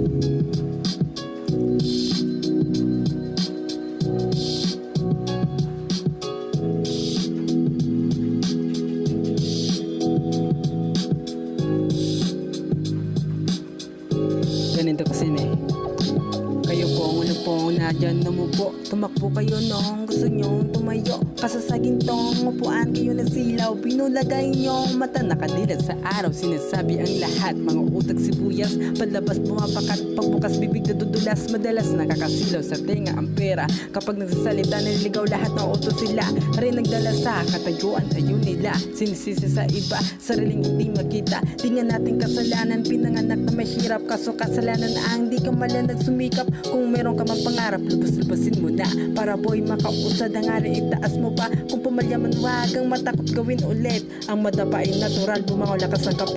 Ganito kasi kayo po ang po na dyan po. Tumakbo kayo nung gusto nyong tumayo. Kaso sa gintong upuan kayo na silaw. Pinulagay nyong mata nakadilat sa araw. Sinasabi ang lahat, mga utak sibuyas. Palabas bumapakat, pagbukas bibig na dudulas. Madalas nakakasilaw sa tenga ang pera. Kapag nagsasalita naliligaw lahat ng utos sila. Rin nagdala sa katayuan ayun nila. Sinisisi sa iba, sariling hindi makita. Di nga natin kasalanan, pinanganak na mahirap. Kaso kasalanan ang di ka malanag sumikap. Kung meron ka mang pangarap, lubos-lubosin mo na. Para boy makausad ang ari, itaas mo pa. Kung pumalyaman, wag kang matakot gawin ulit. Ang madapa ay natural, bumango lakas ang kapal.